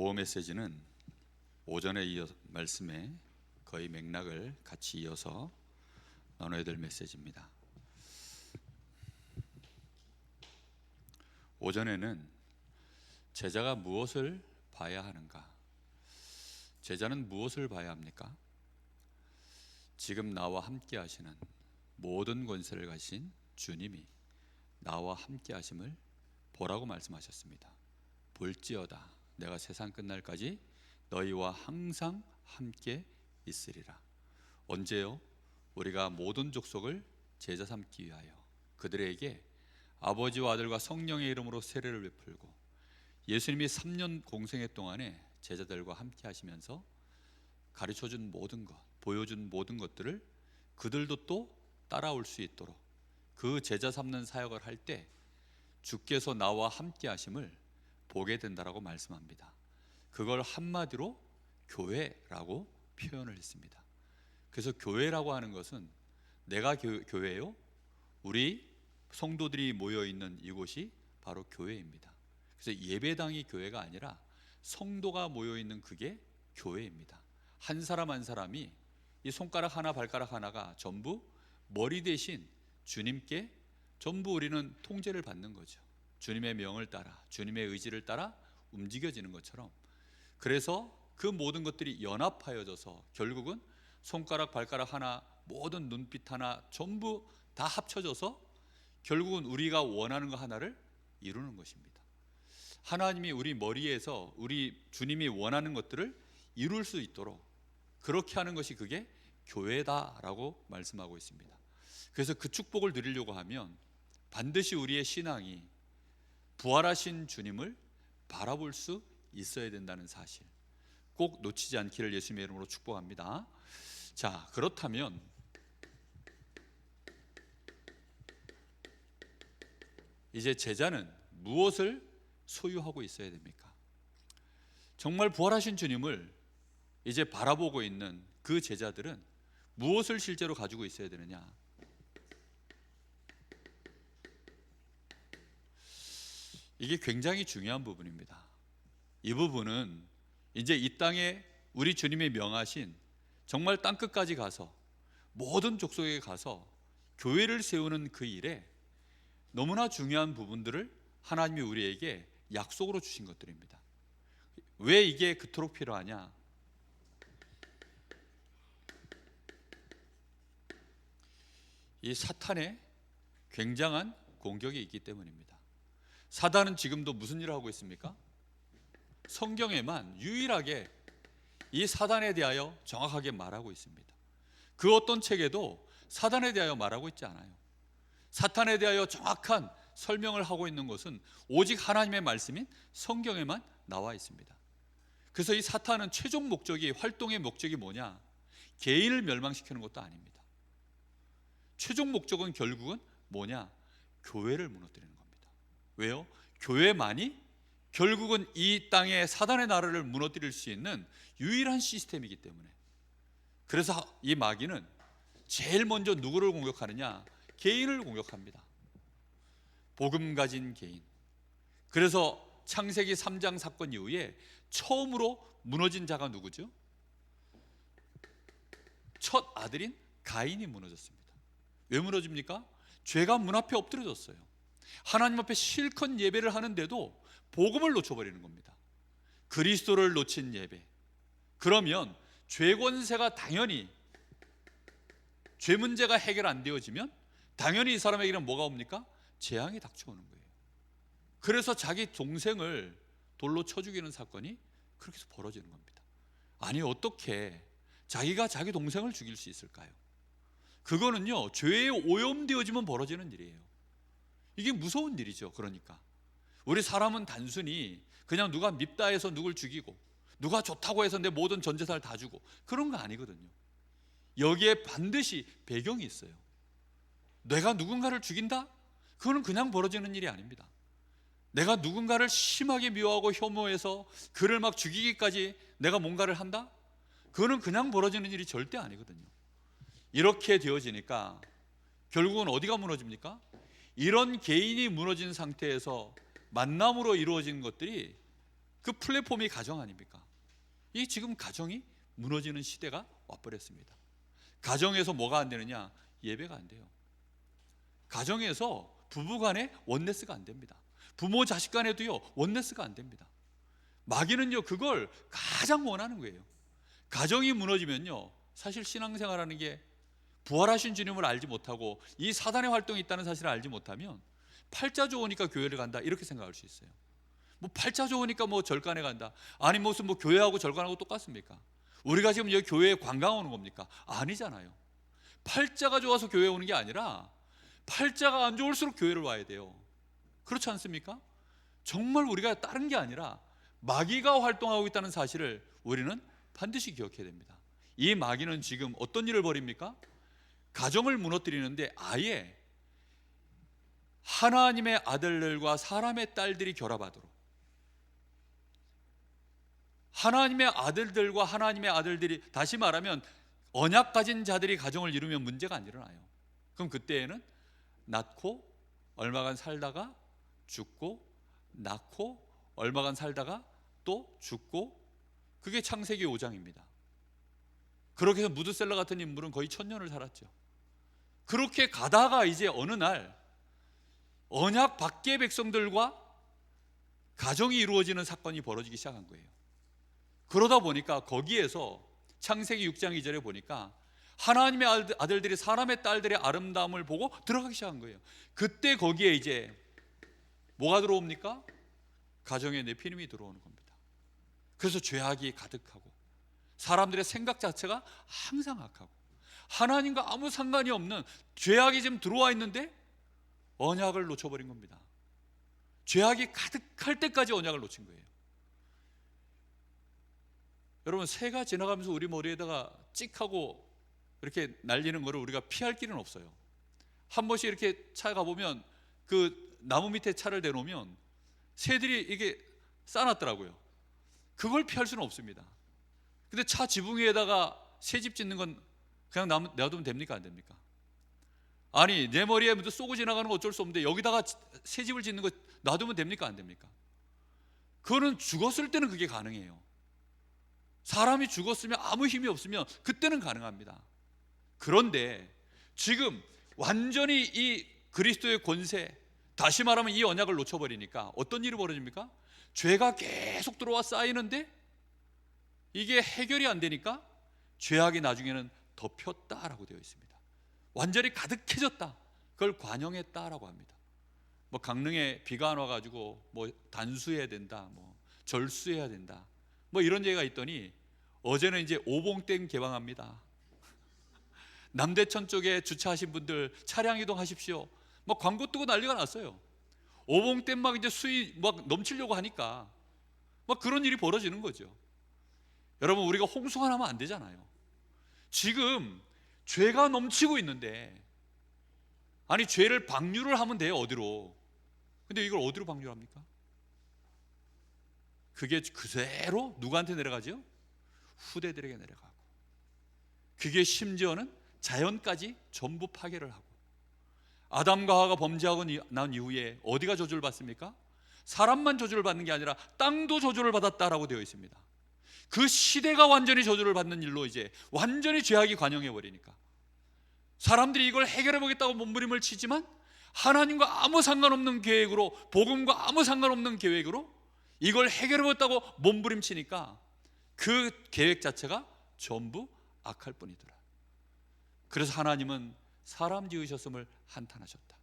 오후 메시지는 오전에 이어서 말씀에 거의 맥락을 같이 이어서 나눠야 될 메시지입니다. 오전에는 제자가 무엇을 봐야 하는가? 제자는 무엇을 봐야 합니까? 지금 나와 함께 하시는 모든 권세를 가진 주님이 나와 함께 하심을 보라고 말씀하셨습니다. 볼지어다 내가 세상 끝날까지 너희와 항상 함께 있으리라. 언제요? 우리가 모든 족속을 제자 삼기 위하여 그들에게 아버지와 아들과 성령의 이름으로 세례를 베풀고 예수님이 3년 공생애 동안에 제자들과 함께 하시면서 가르쳐준 모든 것, 보여준 모든 것들을 그들도 또 따라올 수 있도록 그 제자 삼는 사역을 할 때 주께서 나와 함께 하심을 보게 된다라고 말씀합니다. 그걸 한마디로 교회라고 표현을 했습니다. 그래서 교회라고 하는 것은 내가 교회요, 우리 성도들이 모여있는 이곳이 바로 교회입니다. 그래서 예배당이 교회가 아니라 성도가 모여있는 그게 교회입니다. 한 사람 한 사람이 이 손가락 하나 발가락 하나가 전부 머리 대신 주님께 전부 우리는 통제를 받는 거죠. 주님의 명을 따라 주님의 의지를 따라 움직여지는 것처럼, 그래서 그 모든 것들이 연합하여져서 결국은 손가락 발가락 하나, 모든 눈빛 하나 전부 다 합쳐져서 결국은 우리가 원하는 거 하나를 이루는 것입니다. 하나님이 우리 머리에서 우리 주님이 원하는 것들을 이룰 수 있도록 그렇게 하는 것이 그게 교회다라고 말씀하고 있습니다. 그래서 그 축복을 누리려고 하면 반드시 우리의 신앙이 부활하신 주님을 바라볼 수 있어야 된다는 사실 꼭 놓치지 않기를 예수님의 이름으로 축복합니다. 자, 그렇다면 이제 제자는 무엇을 소유하고 있어야 됩니까? 정말 부활하신 주님을 이제 바라보고 있는 그 제자들은 무엇을 실제로 가지고 있어야 되느냐? 이게 굉장히 중요한 부분입니다. 이 부분은 이제 이 땅에 우리 주님이 명하신 정말 땅끝까지 가서 모든 족속에 가서 교회를 세우는 그 일에 너무나 중요한 부분들을 하나님이 우리에게 약속으로 주신 것들입니다. 왜 이게 그토록 필요하냐? 이 사탄의 굉장한 공격이 있기 때문입니다. 사단은 지금도 무슨 일을 하고 있습니까? 성경에만 유일하게 이 사단에 대하여 정확하게 말하고 있습니다. 그 어떤 책에도 사단에 대하여 말하고 있지 않아요. 사탄에 대하여 정확한 설명을 하고 있는 것은 오직 하나님의 말씀인 성경에만 나와 있습니다. 그래서 이 사탄은 최종 목적이, 활동의 목적이 뭐냐? 개인을 멸망시키는 것도 아닙니다. 최종 목적은 결국은 뭐냐? 교회를 무너뜨리는 겁니다. 왜요? 교회만이 결국은 이 땅에 사단의 나라를 무너뜨릴 수 있는 유일한 시스템이기 때문에. 그래서 이 마귀는 제일 먼저 누구를 공격하느냐? 개인을 공격합니다. 복음 가진 개인. 그래서 창세기 3장 사건 이후에 처음으로 무너진 자가 누구죠? 첫 아들인 가인이 무너졌습니다. 왜 무너집니까? 죄가 문 앞에 엎드려졌어요. 하나님 앞에 실컷 예배를 하는데도 복음을 놓쳐버리는 겁니다. 그리스도를 놓친 예배. 그러면 죄 권세가 당연히, 죄 문제가 해결 안 되어지면 당연히 이 사람에게는 뭐가 옵니까? 재앙이 닥쳐오는 거예요. 그래서 자기 동생을 돌로 쳐 죽이는 사건이 그렇게 해서 벌어지는 겁니다. 아니, 어떻게 자기가 자기 동생을 죽일 수 있을까요? 그거는요, 죄에 오염되어지면 벌어지는 일이에요. 이게 무서운 일이죠. 그러니까 우리 사람은 단순히 그냥 누가 밉다 해서 누굴 죽이고 누가 좋다고 해서 내 모든 전 재산을 다 주고 그런 거 아니거든요. 여기에 반드시 배경이 있어요. 내가 누군가를 죽인다? 그거는 그냥 벌어지는 일이 아닙니다. 내가 누군가를 심하게 미워하고 혐오해서 그를 막 죽이기까지 내가 뭔가를 한다? 그거는 그냥 벌어지는 일이 절대 아니거든요. 이렇게 되어지니까 결국은 어디가 무너집니까? 이런 개인이 무너진 상태에서 만남으로 이루어진 것들이 그 플랫폼이 가정 아닙니까? 이 지금 가정이 무너지는 시대가 와버렸습니다. 가정에서 뭐가 안 되느냐? 예배가 안 돼요. 가정에서 부부간에 원네스가 안 됩니다. 부모 자식 간에도요 원네스가 안 됩니다. 마귀는요 그걸 가장 원하는 거예요. 가정이 무너지면요 사실 신앙생활하는 게 부활하신 주님을 알지 못하고 이 사단의 활동이 있다는 사실을 알지 못하면 팔자 좋으니까 교회를 간다 이렇게 생각할 수 있어요. 뭐 팔자 좋으니까 뭐 절간에 간다. 아니 무슨 뭐 교회하고 절간하고 똑같습니까? 우리가 지금 여기 교회에 관광 오는 겁니까? 아니잖아요. 팔자가 좋아서 교회 오는 게 아니라 팔자가 안 좋을수록 교회를 와야 돼요. 그렇지 않습니까? 정말 우리가 다른 게 아니라 마귀가 활동하고 있다는 사실을 우리는 반드시 기억해야 됩니다. 이 마귀는 지금 어떤 일을 벌입니까? 가정을 무너뜨리는데 아예 하나님의 아들들과 사람의 딸들이 결합하도록, 하나님의 아들들과 하나님의 아들들이, 다시 말하면 언약 가진 자들이 가정을 이루면 문제가 안 일어나요. 그럼 그때에는 낳고 얼마간 살다가 죽고, 낳고 얼마간 살다가 또 죽고, 그게 창세기 5장입니다. 그렇게 해서 무드셀라 같은 인물은 거의 1000년을 살았죠. 그렇게 가다가 이제 어느 날 언약 밖의 백성들과 가정이 이루어지는 사건이 벌어지기 시작한 거예요. 그러다 보니까 거기에서 창세기 6장 2절에 보니까 하나님의 아들들이 사람의 딸들의 아름다움을 보고 들어가기 시작한 거예요. 그때 거기에 이제 뭐가 들어옵니까? 가정의 네피림이 들어오는 겁니다. 그래서 죄악이 가득하고 사람들의 생각 자체가 항상 악하고 하나님과 아무 상관이 없는 죄악이 지금 들어와 있는데 언약을 놓쳐버린 겁니다. 죄악이 가득할 때까지 언약을 놓친 거예요. 여러분, 새가 지나가면서 우리 머리에다가 찍하고 이렇게 날리는 거를 우리가 피할 길은 없어요. 한 번씩 이렇게 차에 가보면 그 나무 밑에 차를 대놓으면 새들이 이게 쌓아놨더라고요. 그걸 피할 수는 없습니다. 근데 차 지붕 위에다가 새집 짓는 건 그냥 놔두면 됩니까? 안 됩니까? 아니, 내 머리에 쏘고 지나가는 거 어쩔 수 없는데 여기다가 새집을 짓는 거 놔두면 됩니까? 안 됩니까? 그거는 죽었을 때는 그게 가능해요. 사람이 죽었으면 아무 힘이 없으면 그때는 가능합니다. 그런데 지금 완전히 이 그리스도의 권세, 다시 말하면 이 언약을 놓쳐버리니까 어떤 일이 벌어집니까? 죄가 계속 들어와 쌓이는데 이게 해결이 안 되니까 죄악이 나중에는 덮였다라고 되어 있습니다. 완전히 가득해졌다. 그걸 관영했다라고 합니다. 뭐 강릉에 비가 안 와가지고 뭐 단수해야 된다, 뭐 절수해야 된다, 뭐 이런 얘기가 있더니 어제는 이제 오봉댐 개방합니다. 남대천 쪽에 주차하신 분들 차량 이동하십시오. 막 광고 뜨고 난리가 났어요. 오봉댐 막 이제 수위 막 넘치려고 하니까 막 그런 일이 벌어지는 거죠. 여러분, 우리가 홍수가 나면 안 되잖아요. 지금 죄가 넘치고 있는데, 아니 죄를 방류를 하면 돼요. 어디로? 근데 이걸 어디로 방류합니까? 그게 그대로 누구한테 내려가죠? 후대들에게 내려가고, 그게 심지어는 자연까지 전부 파괴를 하고, 아담과 하와가 범죄하고 난 이후에 어디가 저주를 받습니까? 사람만 저주를 받는 게 아니라 땅도 저주를 받았다라고 되어 있습니다. 그 시대가 완전히 저주를 받는 일로 이제 완전히 죄악이 관영해 버리니까 사람들이 이걸 해결해 보겠다고 몸부림을 치지만 하나님과 아무 상관없는 계획으로, 복음과 아무 상관없는 계획으로 이걸 해결해 보겠다고 몸부림치니까 그 계획 자체가 전부 악할 뿐이더라. 그래서 하나님은 사람 지으셨음을 한탄하셨다.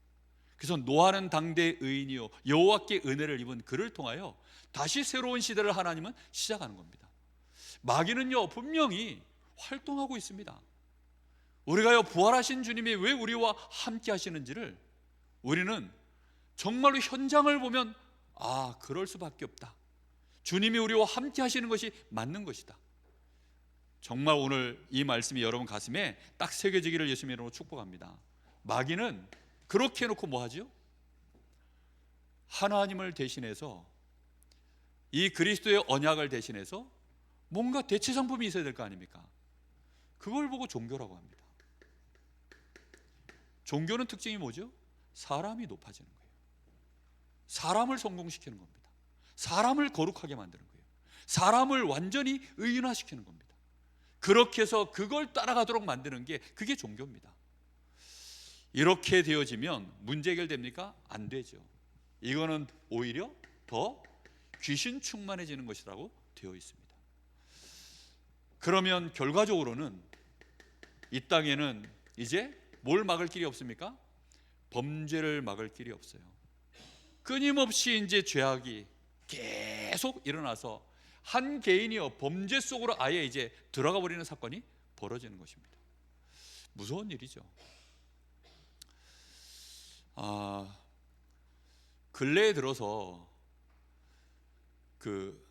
그래서 노아는 당대 의인이요 여호와께 은혜를 입은 그를 통하여 다시 새로운 시대를 하나님은 시작하는 겁니다. 마귀는요 분명히 활동하고 있습니다. 우리가요 부활하신 주님이 왜 우리와 함께 하시는지를 우리는 정말로 현장을 보면 그럴 수밖에 없다. 주님이 우리와 함께 하시는 것이 맞는 것이다. 정말 오늘 이 말씀이 여러분 가슴에 딱 새겨지기를 예수님의 이름으로 축복합니다. 마귀는 그렇게 해놓고 뭐 하죠? 하나님을 대신해서, 이 그리스도의 언약을 대신해서 뭔가 대체 상품이 있어야 될 거 아닙니까? 그걸 보고 종교라고 합니다. 종교는 특징이 뭐죠? 사람이 높아지는 거예요. 사람을 성공시키는 겁니다. 사람을 거룩하게 만드는 거예요. 사람을 완전히 의인화시키는 겁니다. 그렇게 해서 그걸 따라가도록 만드는 게 그게 종교입니다. 이렇게 되어지면 문제 해결됩니까? 안 되죠. 이거는 오히려 더 귀신 충만해지는 것이라고 되어 있습니다. 그러면 결과적으로는 이 땅에는 이제 뭘 막을 길이 없습니까? 범죄를 막을 길이 없어요. 끊임없이 이제 죄악이 계속 일어나서 한 개인이요 범죄 속으로 아예 이제 들어가 버리는 사건이 벌어지는 것입니다. 무서운 일이죠. 근래에 들어서 그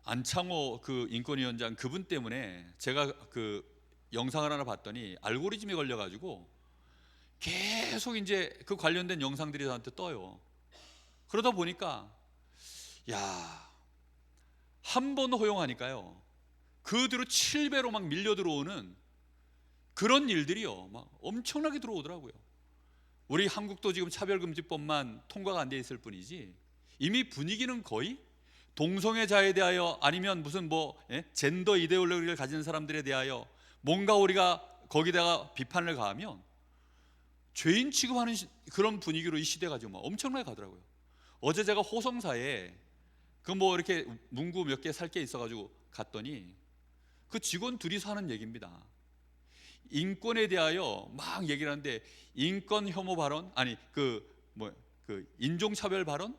안창호 그 인권위원장 그분 때문에 제가 그 영상을 하나 봤더니 알고리즘에 걸려가지고 계속 이제 그 관련된 영상들이 저한테 떠요. 그러다 보니까 야, 한 번 허용하니까요 그 뒤로 7배로 막 밀려 들어오는 그런 일들이요 막 엄청나게 들어오더라고요. 우리 한국도 지금 차별금지법만 통과가 안 돼 있을 뿐이지 이미 분위기는 거의 동성애자에 대하여 아니면 무슨 젠더 이데올로기를 가진 사람들에 대하여 뭔가 우리가 거기다가 비판을 가하면 죄인 취급하는 그런 분위기로 이 시대가 지금 엄청나게 가더라고요. 어제 제가 호성사에 그 이렇게 문구 몇 개 살 게 있어가지고 갔더니 그 직원 둘이서 하는 얘기입니다. 인권에 대하여 막 얘기를 하는데 인권 혐오 발언 아니 그 인종차별 발언,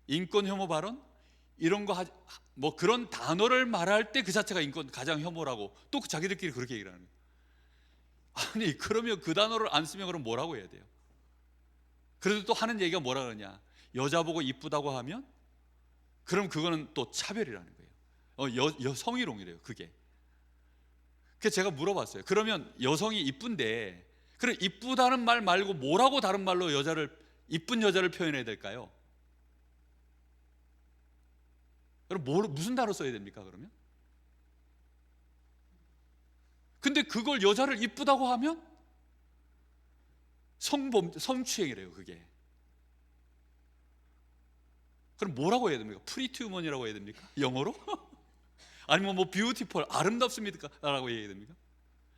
인권 혐오 발언 이런 거 그런 단어를 말할 때 그 자체가 인권 가장 혐오라고 또 자기들끼리 그렇게 얘기를 하는 거예요. 아니 그러면 그 단어를 안 쓰면 그럼 뭐라고 해야 돼요? 그래도 또 하는 얘기가 뭐라 그러냐? 여자 보고 이쁘다고 하면 그럼 그거는 또 차별이라는 거예요. 성희롱이래요 그게. 그래서 제가 물어봤어요. 그러면 여성이 이쁜데 그럼 이쁘다는 말 말고 뭐라고 다른 말로 이쁜 여자를 표현해야 될까요? 그럼 무슨 단어 써야 됩니까 그러면? 근데 그걸 여자를 이쁘다고 하면 성추행이래요 그게. 그럼 뭐라고 해야 됩니까? 프리티 우먼이라고 해야 됩니까? 영어로? 아니면 뷰티풀 아름답습니까? 라고 얘기해야 됩니까?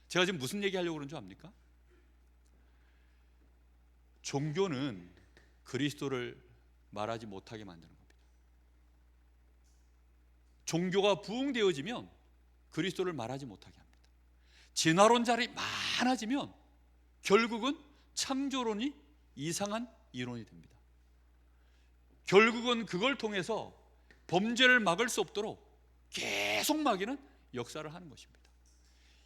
제가 지금 무슨 얘기 하려고 그러는 줄 압니까? 종교는 그리스도를 말하지 못하게 만드는 겁니다. 종교가 부흥되어지면 그리스도를 말하지 못하게 합니다. 진화론자리 많아지면 결국은 창조론이 이상한 이론이 됩니다. 결국은 그걸 통해서 범죄를 막을 수 없도록 계속 마귀는 역사를 하는 것입니다.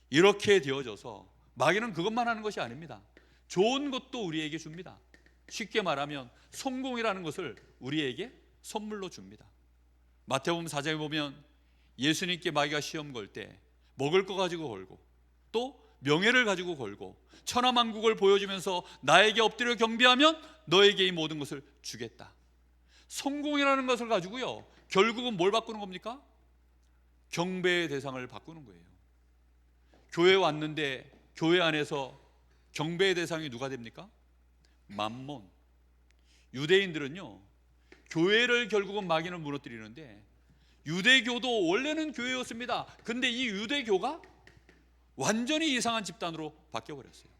이렇게 되어져서 마귀는 그것만 하는 것이 아닙니다. 좋은 것도 우리에게 줍니다. 쉽게 말하면 성공이라는 것을 우리에게 선물로 줍니다. 마태복음 4장에 보면 예수님께 마귀가 시험 걸 때 먹을 거 가지고 걸고 또 명예를 가지고 걸고 천하만국을 보여주면서 나에게 엎드려 경배하면 너에게 이 모든 것을 주겠다. 성공이라는 것을 가지고요 결국은 뭘 바꾸는 겁니까? 경배의 대상을 바꾸는 거예요. 교회 왔는데 교회 안에서 경배의 대상이 누가 됩니까? 맘몬. 유대인들은요 교회를 결국은 마귀는 무너뜨리는데 유대교도 원래는 교회였습니다. 근데 이 유대교가 완전히 이상한 집단으로 바뀌어버렸어요.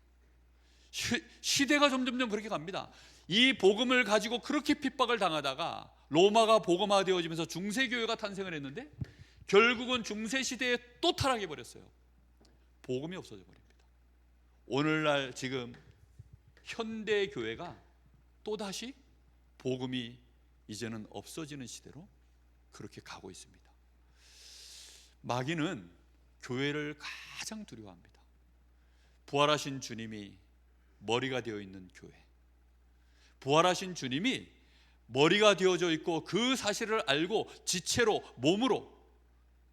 시대가 점점점 그렇게 갑니다. 이 복음을 가지고 그렇게 핍박을 당하다가 로마가 복음화되어지면서 중세교회가 탄생을 했는데 결국은 중세시대에 또 타락해버렸어요. 복음이 없어져 버립니다. 오늘날 지금 현대교회가 또다시 복음이 이제는 없어지는 시대로 그렇게 가고 있습니다. 마귀는 교회를 가장 두려워합니다. 부활하신 주님이 머리가 되어 있는 교회, 부활하신 주님이 머리가 되어져 있고 그 사실을 알고 지체로 몸으로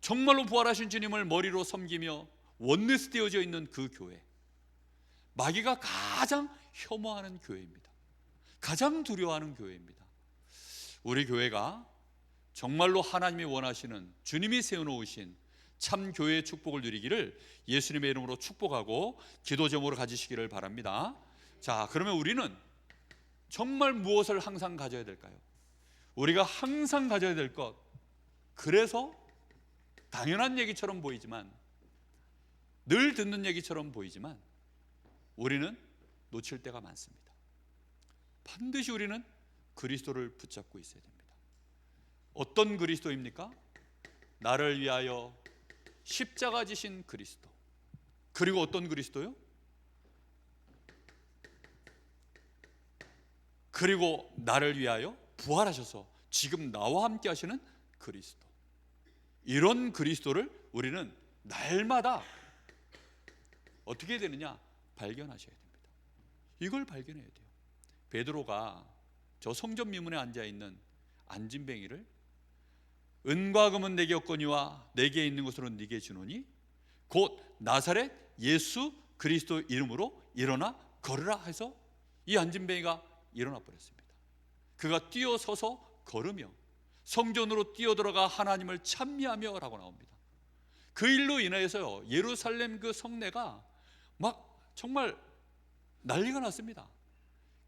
정말로 부활하신 주님을 머리로 섬기며 원네스 되어져 있는 그 교회, 마귀가 가장 혐오하는 교회입니다. 가장 두려워하는 교회입니다. 우리 교회가 정말로 하나님이 원하시는 주님이 세워놓으신 참 교회의 축복을 누리기를 예수님의 이름으로 축복하고 기도 제목으로 가지시기를 바랍니다. 자, 그러면 우리는 정말 무엇을 항상 가져야 될까요? 우리가 항상 가져야 될 것, 그래서 당연한 얘기처럼 보이지만, 늘 듣는 얘기처럼 보이지만 우리는 놓칠 때가 많습니다. 반드시 우리는 그리스도를 붙잡고 있어야 됩니다. 어떤 그리스도입니까? 나를 위하여 십자가 지신 그리스도. 그리고 어떤 그리스도요? 그리고 나를 위하여 부활하셔서 지금 나와 함께 하시는 그리스도. 이런 그리스도를 우리는 날마다 어떻게 되느냐? 발견하셔야 됩니다. 이걸 발견해야 돼요. 베드로가 저 성전 미문에 앉아있는 안진뱅이를 은과 금은 내게 없거니와 내게 있는 것으로 네게 주노니 곧 나사렛 예수 그리스도 이름으로 일어나 걸으라 해서 이 안진뱅이가 일어나 버렸습니다. 그가 뛰어서서 걸으며 성전으로 뛰어들어가 하나님을 찬미하며 라고 나옵니다. 그 일로 인해서요, 예루살렘 그 성내가 막 정말 난리가 났습니다.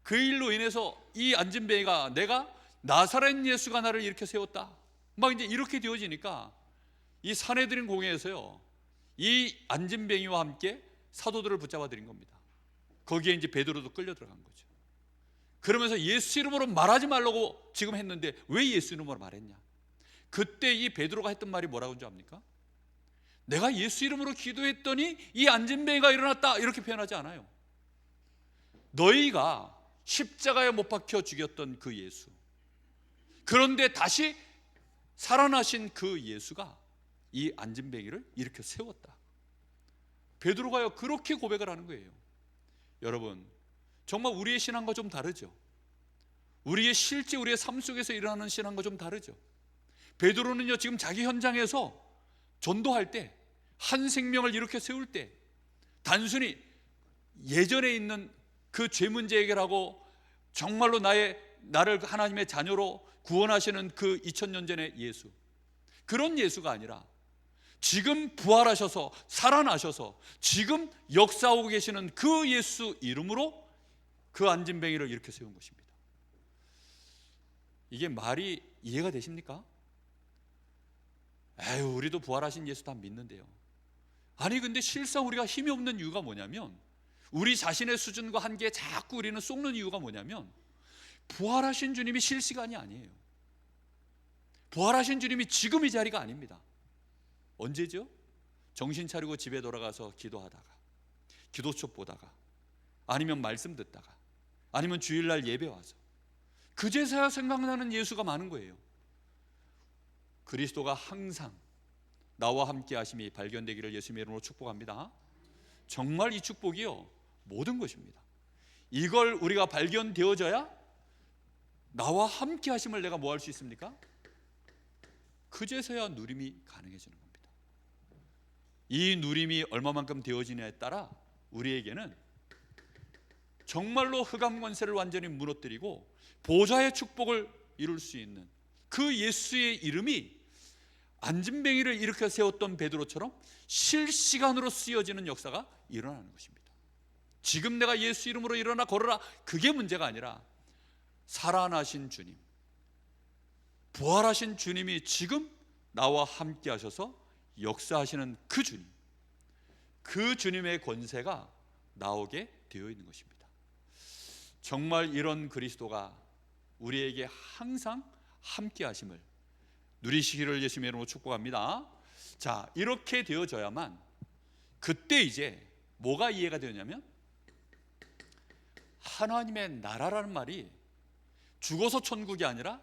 그 일로 인해서 이 안진뱅이가 내가 나사렛 예수가 나를 이렇게 세웠다, 막 이제 이렇게 되어지니까 이 산헤드린 공회에서요, 이 안진뱅이와 함께 사도들을 붙잡아 들인 겁니다. 거기에 이제 베드로도 끌려 들어간 거죠. 그러면서 예수 이름으로 말하지 말라고 지금 했는데 왜 예수 이름으로 말했냐? 그때 이 베드로가 했던 말이 뭐라고 한줄 압니까? 내가 예수 이름으로 기도했더니 이 안진뱅이가 일어났다, 이렇게 표현하지 않아요. 너희가 십자가에 못 박혀 죽였던 그 예수, 그런데 다시 살아나신 그 예수가 이 안진뱅이를 이렇게 세웠다. 베드로가요 그렇게 고백을 하는 거예요. 여러분, 정말 우리의 신앙과 좀 다르죠. 우리의 실제 우리의 삶 속에서 일어나는 신앙과 좀 다르죠. 베드로는요 지금 자기 현장에서 전도할 때, 한 생명을 이렇게 세울 때 단순히 예전에 있는 그 죄 문제 해결하고 정말로 나를 하나님의 자녀로 구원하시는 그 2000년 전의 예수, 그런 예수가 아니라 지금 부활하셔서 살아나셔서 지금 역사하고 계시는 그 예수 이름으로 그 안진뱅이를 이렇게 세운 것입니다. 이게 말이 이해가 되십니까? 에휴, 우리도 부활하신 예수 다 믿는데요. 아니 근데 실상 우리가 힘이 없는 이유가 뭐냐면, 우리 자신의 수준과 한계에 자꾸 우리는 쏟는 이유가 뭐냐면, 부활하신 주님이 실시간이 아니에요. 부활하신 주님이 지금 이 자리가 아닙니다. 언제죠? 정신 차리고 집에 돌아가서 기도하다가, 기도책 보다가, 아니면 말씀 듣다가, 아니면 주일날 예배 와서 그제서야 생각나는 예수가 많은 거예요. 그리스도가 항상 나와 함께 하심이 발견되기를 예수님의 이름으로 축복합니다. 정말 이 축복이요 모든 것입니다. 이걸 우리가 발견되어져야 나와 함께 하심을 내가 뭐 할 수 있습니까? 그제서야 누림이 가능해지는 겁니다. 이 누림이 얼마만큼 되어지냐에 따라 우리에게는 정말로 흑암 권세를 완전히 무너뜨리고 보좌의 축복을 이룰 수 있는 그 예수의 이름이 안진뱅이를 일으켜 세웠던 베드로처럼 실시간으로 쓰여지는 역사가 일어나는 것입니다. 지금 내가 예수 이름으로 일어나 걸어라, 그게 문제가 아니라 살아나신 주님, 부활하신 주님이 지금 나와 함께 하셔서 역사하시는 그 주님, 그 주님의 권세가 나오게 되어 있는 것입니다. 정말 이런 그리스도가 우리에게 항상 함께 하심을 누리시기를 예수님의 이름으로 축복합니다. 자, 이렇게 되어져야만 그때 이제 뭐가 이해가 되냐면, 하나님의 나라라는 말이 죽어서 천국이 아니라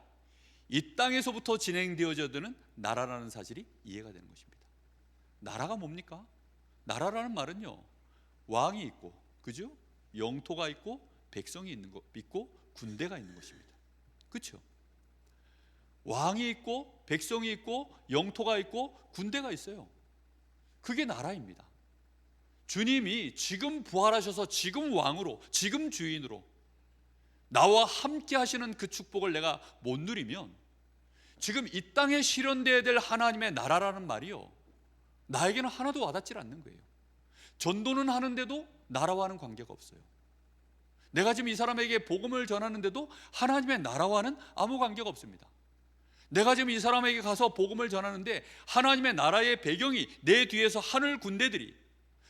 이 땅에서부터 진행되어져야 되는 나라라는 사실이 이해가 되는 것입니다. 나라가 뭡니까? 나라라는 말은요, 왕이 있고, 그죠? 영토가 있고, 백성이 있는 거 있고, 군대가 있는 것입니다. 그렇죠? 왕이 있고, 백성이 있고, 영토가 있고, 군대가 있어요. 그게 나라입니다. 주님이 지금 부활하셔서 지금 왕으로, 지금 주인으로 나와 함께 하시는 그 축복을 내가 못 누리면 지금 이 땅에 실현되어야 될 하나님의 나라라는 말이요, 나에게는 하나도 와닿지 않는 거예요. 전도는 하는데도 나라와는 관계가 없어요. 내가 지금 이 사람에게 복음을 전하는데도 하나님의 나라와는 아무 관계가 없습니다. 내가 지금 이 사람에게 가서 복음을 전하는데 하나님의 나라의 배경이 내 뒤에서 하늘 군대들이,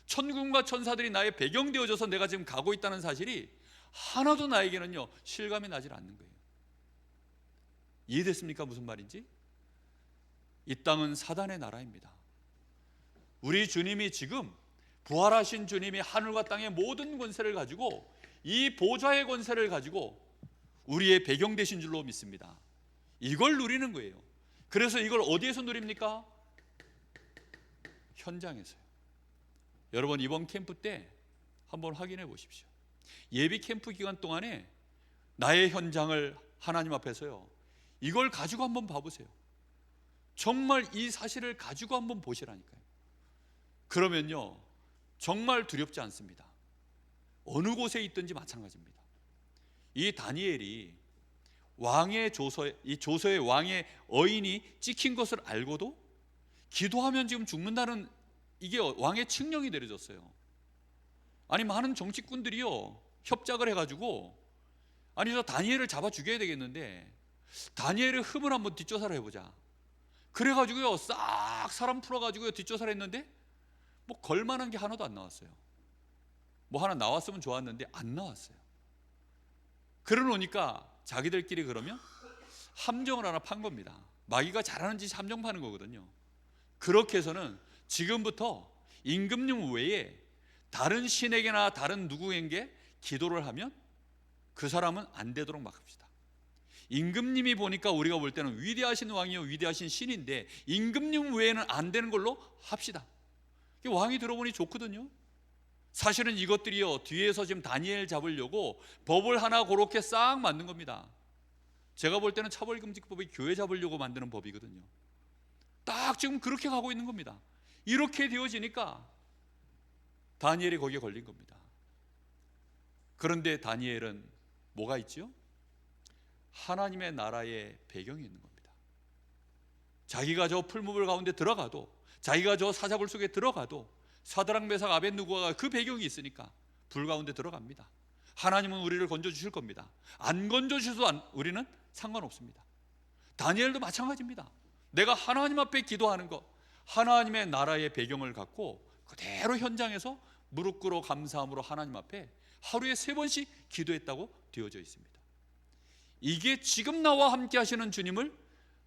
천군과 천사들이 나의 배경 되어져서 내가 지금 가고 있다는 사실이 하나도 나에게는요 실감이 나질 않는 거예요. 이해됐습니까? 무슨 말인지? 이 땅은 사단의 나라입니다. 우리 주님이 지금, 부활하신 주님이 하늘과 땅의 모든 권세를 가지고, 이 보좌의 권세를 가지고 우리의 배경 되신 줄로 믿습니다. 이걸 누리는 거예요. 그래서 이걸 어디에서 누립니까? 현장에서요. 여러분, 이번 캠프 때 한번 확인해 보십시오. 예비 캠프 기간 동안에 나의 현장을 하나님 앞에서요, 이걸 가지고 한번 봐보세요. 정말 이 사실을 가지고 한번 보시라니까요. 그러면요 정말 두렵지 않습니다. 어느 곳에 있든지 마찬가지입니다. 이 다니엘이 왕의 조서에, 이 조서에 왕의 어인이 찍힌 것을 알고도 기도하면 지금 죽는다는, 이게 왕의 칙령이 내려졌어요. 아니, 많은 정치꾼들이요 협작을 해가지고, 아니 저 다니엘을 잡아 죽여야 되겠는데 다니엘의 흠을 한번 뒷조사를 해보자. 그래가지고요 싹 사람 풀어가지고요 뒷조사를 했는데 뭐 걸만한 게 하나도 안 나왔어요. 뭐 하나 나왔으면 좋았는데 안 나왔어요. 그러니까 자기들끼리 그러면 함정을 하나 판 겁니다. 마귀가 잘하는 짓이 함정 파는 거거든요. 그렇게 해서는 지금부터 임금님 외에 다른 신에게나 다른 누구에게 기도를 하면 그 사람은 안 되도록 막읍시다. 임금님이 보니까 우리가 볼 때는 위대하신 왕이요 위대하신 신인데 임금님 외에는 안 되는 걸로 합시다. 왕이 들어보니 좋거든요. 사실은 이것들이요 뒤에서 지금 다니엘 잡으려고 법을 하나 그렇게 싹 만든 겁니다. 제가 볼 때는 차별금지법이 교회 잡으려고 만드는 법이거든요. 딱 지금 그렇게 가고 있는 겁니다. 이렇게 되어지니까 다니엘이 거기에 걸린 겁니다. 그런데 다니엘은 뭐가 있죠? 하나님의 나라의 배경이 있는 겁니다. 자기가 저 풀무불 가운데 들어가도, 자기가 저 사자굴 속에 들어가도 사드락 메삭 아벳느고가 그 배경이 있으니까 불 가운데 들어갑니다. 하나님은 우리를 건져주실 겁니다. 안 건져주셔도 우리는 상관없습니다. 다니엘도 마찬가지입니다. 내가 하나님 앞에 기도하는 것, 하나님의 나라의 배경을 갖고 그대로 현장에서 무릎 꿇어 감사함으로 하나님 앞에 하루에 3번씩 기도했다고 되어져 있습니다. 이게 지금 나와 함께 하시는 주님을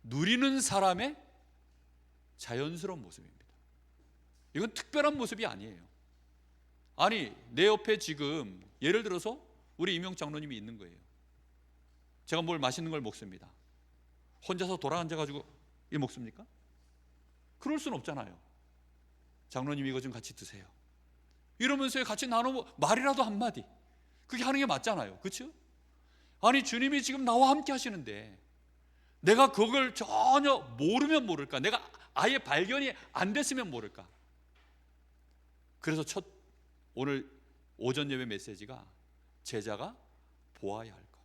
누리는 사람의 자연스러운 모습입니다. 이건 특별한 모습이 아니에요. 아니, 내 옆에 지금 예를 들어서 우리 임용 장로님이 있는 거예요. 제가 뭘 맛있는 걸 먹습니다. 혼자서 돌아앉아가지고 이 먹습니까? 그럴 수는 없잖아요. 장로님 이거 좀 같이 드세요. 이러면서 같이 나눠 말이라도 한마디, 그게 하는 게 맞잖아요. 그렇죠? 아니, 주님이 지금 나와 함께 하시는데 내가 그걸 전혀 모르면 모를까, 내가 아예 발견이 안 됐으면 모를까. 그래서 오늘 오전 예배 메시지가 제자가 보아야 할 것,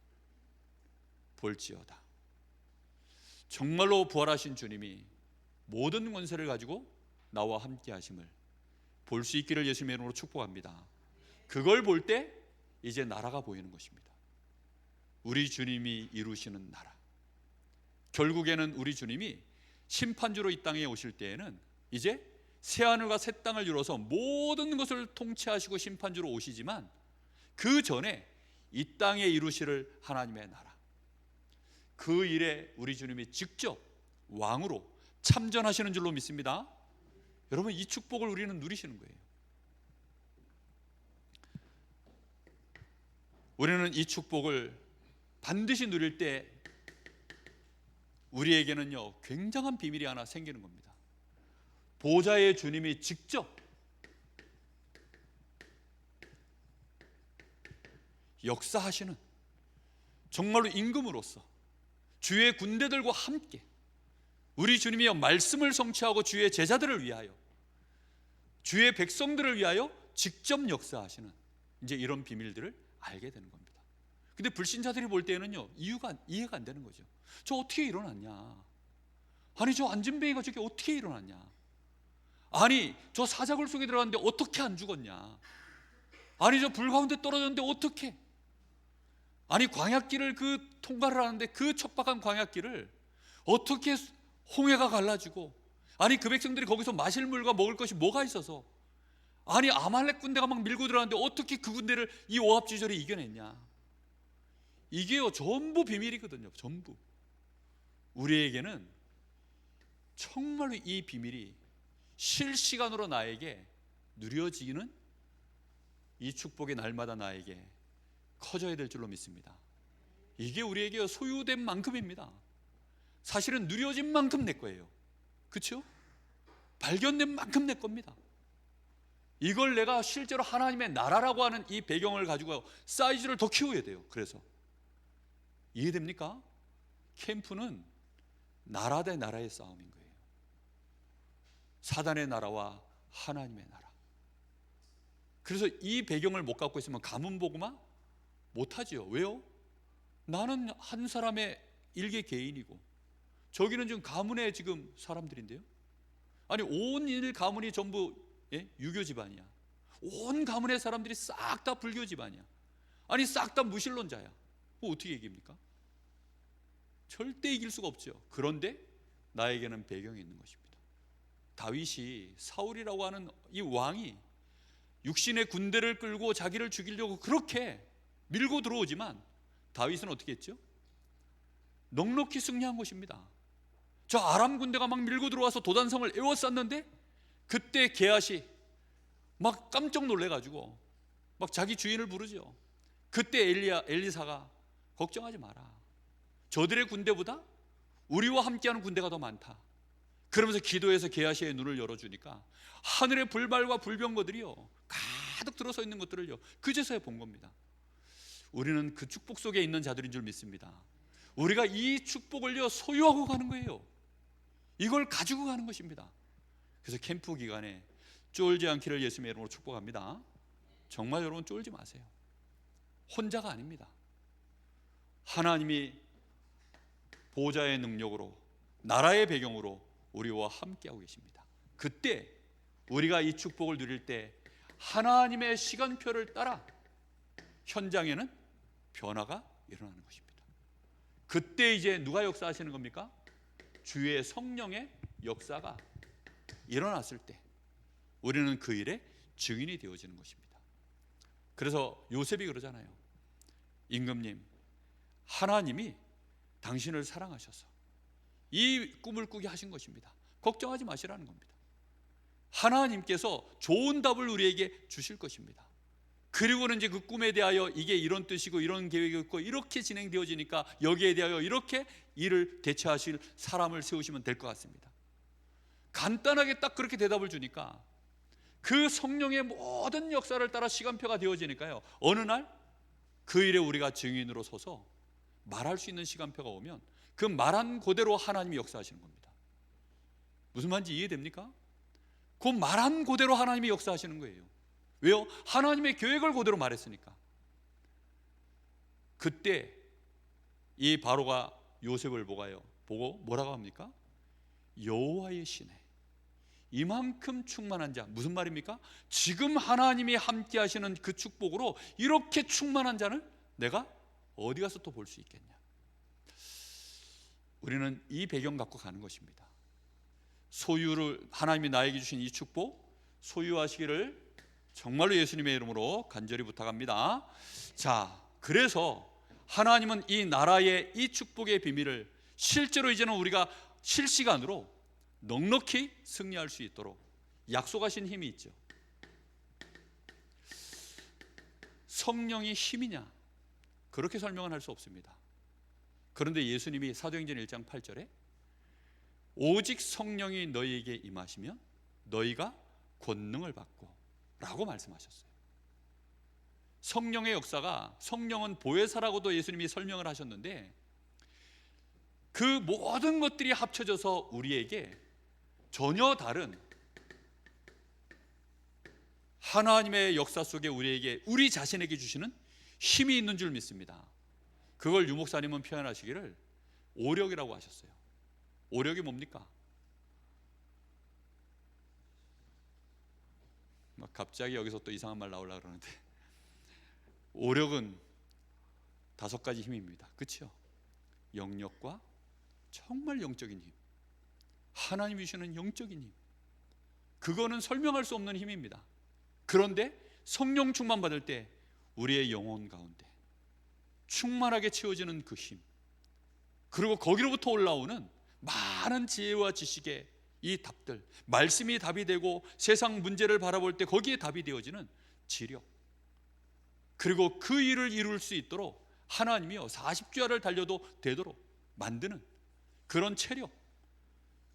볼지어다. 정말로 부활하신 주님이 모든 권세를 가지고 나와 함께 하심을 볼 수 있기를 예수님의 이름으로 축복합니다. 그걸 볼 때 이제 나라가 보이는 것입니다. 우리 주님이 이루시는 나라. 결국에는 우리 주님이 심판주로 이 땅에 오실 때에는 이제 새하늘과 새 땅을 이루어서 모든 것을 통치하시고 심판주로 오시지만 그 전에 이 땅에 이루실 하나님의 나라, 그 일에 우리 주님이 직접 왕으로 참전하시는 줄로 믿습니다. 여러분, 이 축복을 우리는 누리시는 거예요. 우리는 이 축복을 반드시 누릴 때 우리에게는요 굉장한 비밀이 하나 생기는 겁니다. 보좌의 주님이 직접 역사하시는, 정말로 임금으로서 주의 군대들과 함께 우리 주님이 말씀을 성취하고 주의 제자들을 위하여, 주의 백성들을 위하여 직접 역사하시는 이제 이런 비밀들을 알게 되는 겁니다. 근데 불신자들이 볼 때는요 이해가 안 되는 거죠. 저 어떻게 일어났냐? 아니, 저 안진뱅이가 저게 어떻게 일어났냐? 아니, 저 사자굴 속에 들어갔는데 어떻게 안 죽었냐? 아니, 저 불 가운데 떨어졌는데 어떻게? 아니, 광야길을 그 통과를 하는데 그 척박한 광야길을 어떻게 홍해가 갈라지고, 아니 그 백성들이 거기서 마실 물과 먹을 것이 뭐가 있어서, 아니 아말렉 군대가 막 밀고 들어왔는데 어떻게 그 군대를 이 오합지졸이 이겨냈냐. 이게요 전부 비밀이거든요. 전부. 우리에게는 정말로 이 비밀이 실시간으로 나에게 누려지는 이 축복이 날마다 나에게 커져야 될 줄로 믿습니다. 이게 우리에게 소유된 만큼입니다. 사실은 누려진 만큼 내 거예요. 그렇죠? 발견된 만큼 내 겁니다. 이걸 내가 실제로 하나님의 나라라고 하는 이 배경을 가지고 사이즈를 더 키워야 돼요. 그래서 이해됩니까? 캠프는 나라 대 나라의 싸움인 거예요. 사단의 나라와 하나님의 나라. 그래서 이 배경을 못 갖고 있으면 가문보고만 못하지요. 왜요? 나는 한 사람의 일개 개인이고 저기는 지금 가문의 지금 사람들인데요. 아니 온 일 가문이 전부 유교 집안이야. 온 가문의 사람들이 싹 다 불교 집안이야. 아니 싹 다 무신론자야. 어떻게 이깁니까? 절대 이길 수가 없죠. 그런데 나에게는 배경이 있는 것입니다. 다윗이 사울이라고 하는 이 왕이 육신의 군대를 끌고 자기를 죽이려고 그렇게 밀고 들어오지만 다윗은 어떻게 했죠? 넉넉히 승리한 것입니다. 저 아람 군대가 막 밀고 들어와서 도단성을 에워쌌는데 그때 게하시 막 깜짝 놀래가지고 막 자기 주인을 부르죠. 그때 엘리사가 걱정하지 마라. 저들의 군대보다 우리와 함께하는 군대가 더 많다. 그러면서 기도해서 게하시의 눈을 열어주니까 하늘의 불발과 불병거들이요 가득 들어서 있는 것들을요 그제서야 본 겁니다. 우리는 그 축복 속에 있는 자들인 줄 믿습니다. 우리가 이 축복을요 소유하고 가는 거예요. 이걸 가지고 가는 것입니다. 그래서 캠프 기간에 쫄지 않기를 예수님의 이름으로 축복합니다. 정말 여러분 쫄지 마세요. 혼자가 아닙니다. 하나님이 보좌의 능력으로 나라의 배경으로 우리와 함께하고 계십니다. 그때 우리가 이 축복을 누릴 때 하나님의 시간표를 따라 현장에는 변화가 일어나는 것입니다. 그때 이제 누가 역사하시는 겁니까? 주의 성령의 역사가 일어났을 때 우리는 그 일의 증인이 되어지는 것입니다. 그래서 요셉이 그러잖아요. 임금님, 하나님이 당신을 사랑하셔서 이 꿈을 꾸게 하신 것입니다. 걱정하지 마시라는 겁니다. 하나님께서 좋은 답을 우리에게 주실 것입니다. 그리고는 이제 그 꿈에 대하여 이게 이런 뜻이고 이런 계획이 있고 이렇게 진행되어지니까 여기에 대하여 이렇게 일을 대처하실 사람을 세우시면 될 것 같습니다. 간단하게 딱 그렇게 대답을 주니까 그 성령의 모든 역사를 따라 시간표가 되어지니까요 어느 날 그 일에 우리가 증인으로 서서 말할 수 있는 시간표가 오면 그 말한 그대로 하나님이 역사하시는 겁니다. 무슨 말인지 이해됩니까? 그 말한 그대로 하나님이 역사하시는 거예요. 왜요? 하나님의 계획을 그대로 말했으니까. 그때 이 바로가 요셉을 보고 뭐라고 합니까? 여호와의 신에 이만큼 충만한 자. 무슨 말입니까? 지금 하나님이 함께 하시는 그 축복으로 이렇게 충만한 자를 내가 어디 가서 또 볼 수 있겠냐. 우리는 이 배경 갖고 가는 것입니다. 소유를 하나님이 나에게 주신 이 축복 소유하시기를 정말로 예수님의 이름으로 간절히 부탁합니다. 자, 그래서 하나님은 이 나라의 이 축복의 비밀을 실제로 이제는 우리가 실시간으로 넉넉히 승리할 수 있도록 약속하신 힘이 있죠. 성령이 힘이냐? 그렇게 설명은 할 수 없습니다. 그런데 예수님이 사도행전 1장 8절에 오직 성령이 너희에게 임하시면 너희가 권능을 받고 라고 말씀하셨어요. 성령의 역사가, 성령은 보혜사라고도 예수님이 설명을 하셨는데 그 모든 것들이 합쳐져서 우리에게 전혀 다른 하나님의 역사 속에 우리에게, 우리 자신에게 주시는 힘이 있는 줄 믿습니다. 그걸 유 목사님은 표현하시기를 오력이라고 하셨어요. 오력이 뭡니까? 막 갑자기 여기서 또 이상한 말 나오려고 그러는데 오력은 5가지 힘입니다. 그렇죠? 영력과 정말 영적인 힘, 하나님이 주시는 영적인 힘, 그거는 설명할 수 없는 힘입니다. 그런데 성령 충만 받을 때 우리의 영혼 가운데 충만하게 채워지는 그 힘, 그리고 거기로부터 올라오는 많은 지혜와 지식의 이 답들, 말씀이 답이 되고 세상 문제를 바라볼 때 거기에 답이 되어지는 지력, 그리고 그 일을 이룰 수 있도록 하나님이요 40주야를 달려도 되도록 만드는 그런 체력,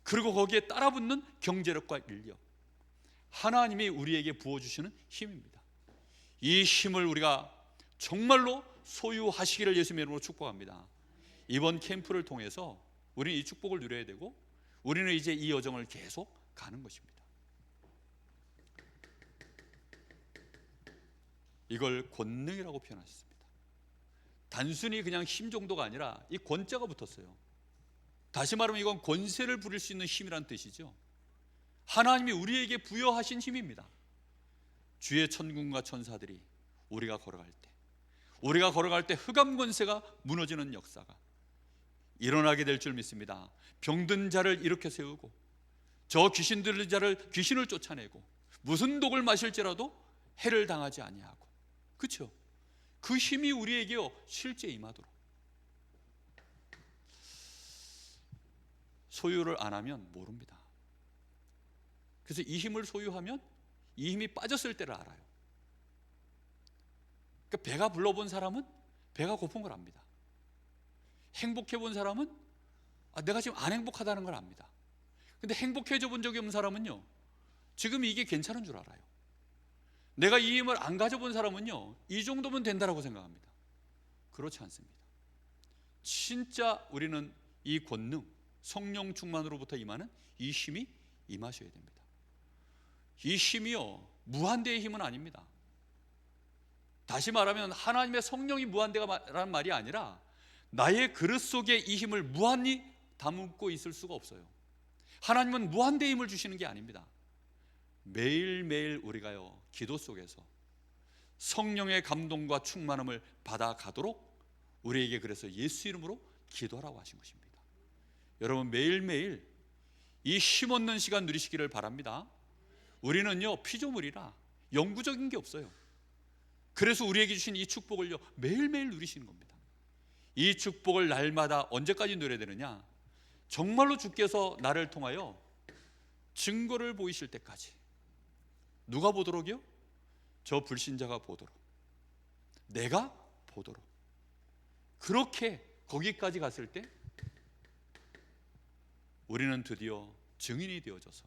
그리고 거기에 따라붙는 경제력과 인력, 하나님이 우리에게 부어주시는 힘입니다. 이 힘을 우리가 정말로 소유하시기를 예수님의 이름으로 축복합니다. 이번 캠프를 통해서 우리는 이 축복을 누려야 되고, 우리는 이제 이 여정을 계속 가는 것입니다. 이걸 권능이라고 표현하셨습니다. 단순히 그냥 힘 정도가 아니라 이 권자가 붙었어요. 다시 말하면 이건 권세를 부릴 수 있는 힘이란 뜻이죠. 하나님이 우리에게 부여하신 힘입니다. 주의 천군과 천사들이 우리가 걸어갈 때 흑암 권세가 무너지는 역사가 일어나게 될 줄 믿습니다. 병든 자를 일으켜 세우고, 저 귀신 들린 자를 귀신을 쫓아내고, 무슨 독을 마실지라도 해를 당하지 아니하고, 그렇죠? 그 힘이 우리에게요 실제 임하도록. 소유를 안 하면 모릅니다. 그래서 이 힘을 소유하면 이 힘이 빠졌을 때를 알아요. 그러니까 배가 불러본 사람은 배가 고픈 걸 압니다. 행복해 본 사람은 내가 지금 안 행복하다는 걸 압니다. 근데 행복해져 본 적이 없는 사람은요 지금 이게 괜찮은 줄 알아요. 내가 이 힘을 안 가져본 사람은요 이 정도면 된다라고 생각합니다. 그렇지 않습니다. 진짜 우리는 이 권능, 성령 충만으로부터 임하는 이 힘이 임하셔야 됩니다. 이 힘이요 무한대의 힘은 아닙니다. 다시 말하면 하나님의 성령이 무한대라는 말이 아니라 나의 그릇 속에 이 힘을 무한히 담고 있을 수가 없어요. 하나님은 무한대의 힘을 주시는 게 아닙니다. 매일매일 우리가요 기도 속에서 성령의 감동과 충만함을 받아가도록 우리에게 그래서 예수 이름으로 기도하라고 하신 것입니다. 여러분 매일매일 이 힘 얻는 시간 누리시기를 바랍니다. 우리는요 피조물이라 영구적인 게 없어요. 그래서 우리에게 주신 이 축복을요 매일매일 누리시는 겁니다. 이 축복을 날마다 언제까지 누려야 되느냐? 정말로 주께서 나를 통하여 증거를 보이실 때까지. 누가 보도록이요? 저 불신자가 보도록, 내가 보도록. 그렇게 거기까지 갔을 때 우리는 드디어 증인이 되어져서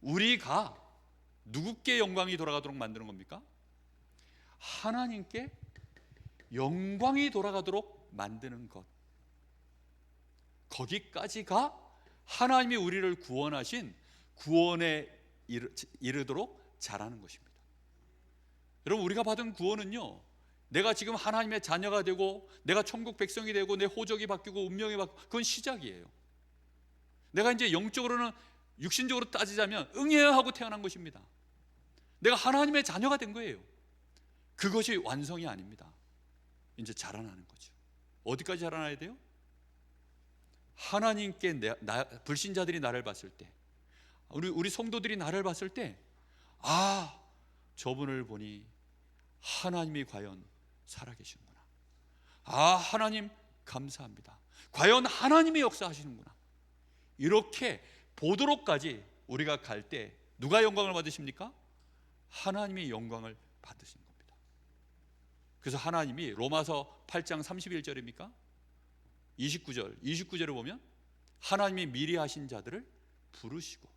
우리가 누구께 영광이 돌아가도록 만드는 겁니까? 하나님께 영광이 돌아가도록 만드는 것, 거기까지가 하나님이 우리를 구원하신 구원에 이르도록 잘하는 것입니다. 여러분 우리가 받은 구원은요 내가 지금 하나님의 자녀가 되고 내가 천국 백성이 되고 내 호적이 바뀌고 운명이 바뀌고 그건 시작이에요. 내가 이제 영적으로는 육신적으로 따지자면 응해야 하고 태어난 것입니다. 내가 하나님의 자녀가 된 거예요. 그것이 완성이 아닙니다. 이제 자라나는 거죠. 어디까지 자라나야 돼요? 하나님께 불신자들이 나를 봤을 때, 우리 성도들이 나를 봤을 때, 저분을 보니 하나님이 과연 살아계시는구나. 하나님 감사합니다. 과연 하나님이 역사하시는구나. 이렇게 보도록까지 우리가 갈 때 누가 영광을 받으십니까? 하나님이 영광을 받으신 겁니다. 그래서 하나님이 로마서 8장 31절입니까? 29절을 보면 하나님이 미리 하신 자들을 부르시고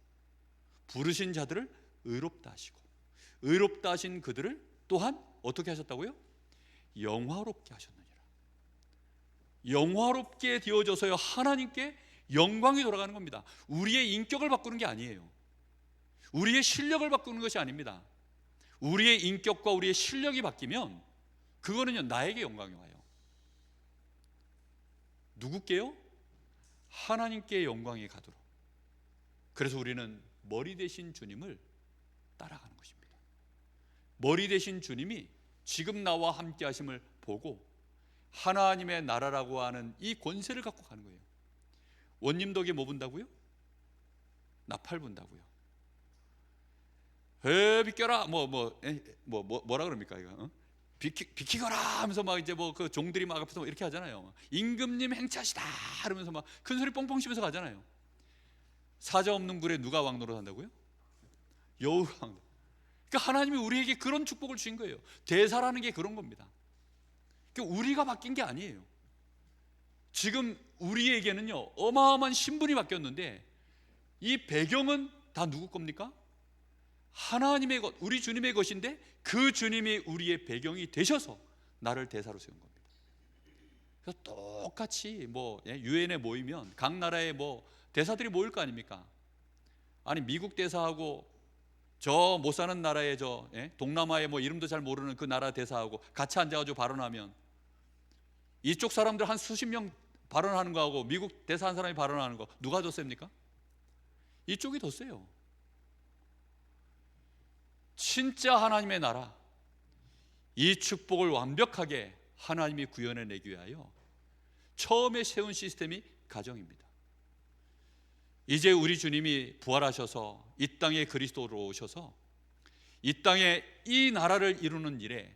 부르신 자들을 의롭다 하시고 의롭다 하신 그들을 또한 어떻게 하셨다고요? 영화롭게 하셨느니라. 영화롭게 되어져서요 하나님께 영광이 돌아가는 겁니다. 우리의 인격을 바꾸는 게 아니에요. 우리의 실력을 바꾸는 것이 아닙니다. 우리의 인격과 우리의 실력이 바뀌면 그거는요 나에게 영광이 와요. 누구께요? 하나님께 영광이 가도록. 그래서 우리는 머리 대신 주님을 따라가는 것입니다. 머리 대신 주님이 지금 나와 함께 하심을 보고 하나님의 나라라고 하는 이 권세를 갖고 가는 거예요. 원님 덕에 뭐 분다고요? 나팔 분다고요. 비켜라 뭐라 그럽니까 이거? 비키거라 하면서 막 이제 뭐 그 종들이 막 앞에서 이렇게 하잖아요. 임금님 행차시다 이러면서 막 큰 소리 뻥뻥 치면서 가잖아요. 사자 없는 굴에 누가 왕 노릇한다고요? 여우가 왕. 그러니까 하나님이 우리에게 그런 축복을 주신 거예요. 대사라는 게 그런 겁니다. 그러니까 우리가 바뀐 게 아니에요. 지금 우리에게는요 어마어마한 신분이 바뀌었는데 이 배경은 다 누구 겁니까? 하나님의 것, 우리 주님의 것인데 그 주님이 우리의 배경이 되셔서 나를 대사로 세운 겁니다. 그래서 똑같이 유엔에 모이면 각 나라의 대사들이 모일 거 아닙니까? 아니 미국 대사하고 저 못 사는 나라의 동남아의 이름도 잘 모르는 그 나라 대사하고 같이 앉아가지고 발언하면 이쪽 사람들 한 수십 명 발언하는 거하고 미국 대사 한 사람이 발언하는 거 누가 더 셉니까? 이쪽이 더 세요. 진짜 하나님의 나라, 이 축복을 완벽하게 하나님이 구현해내기 위하여 처음에 세운 시스템이 가정입니다. 이제 우리 주님이 부활하셔서 이 땅에 그리스도로 오셔서 이 땅에 이 나라를 이루는 일에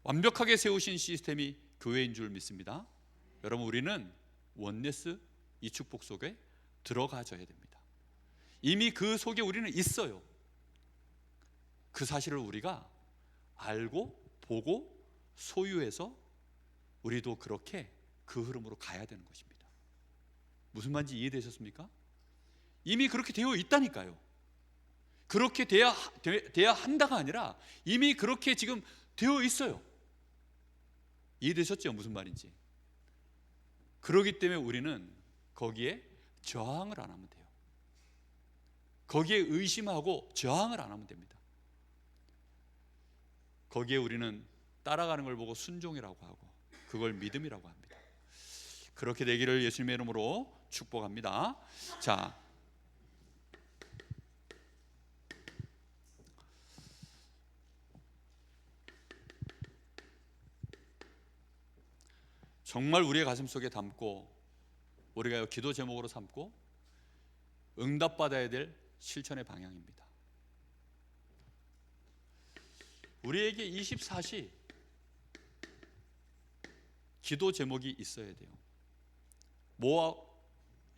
완벽하게 세우신 시스템이 교회인 줄 믿습니다. 여러분, 우리는 원네스 이 축복 속에 들어가줘야 됩니다. 이미 그 속에 우리는 있어요. 그 사실을 우리가 알고 보고 소유해서 우리도 그렇게 그 흐름으로 가야 되는 것입니다. 무슨 말인지 이해되셨습니까? 이미 그렇게 되어 있다니까요. 그렇게 돼야 한다가 아니라 이미 그렇게 지금 되어 있어요. 이해되셨죠? 무슨 말인지. 그렇기 때문에 우리는 거기에 저항을 안 하면 돼요. 거기에 의심하고 저항을 안 하면 됩니다. 거기에 우리는 따라가는 걸 보고 순종이라고 하고 그걸 믿음이라고 합니다. 그렇게 되기를 예수님의 이름으로 축복합니다. 자, 정말 우리의 가슴 속에 담고 우리가 기도 제목으로 삼고 응답받아야 될 실천의 방향입니다. 우리에게 24시 기도 제목이 있어야 돼요. 뭐와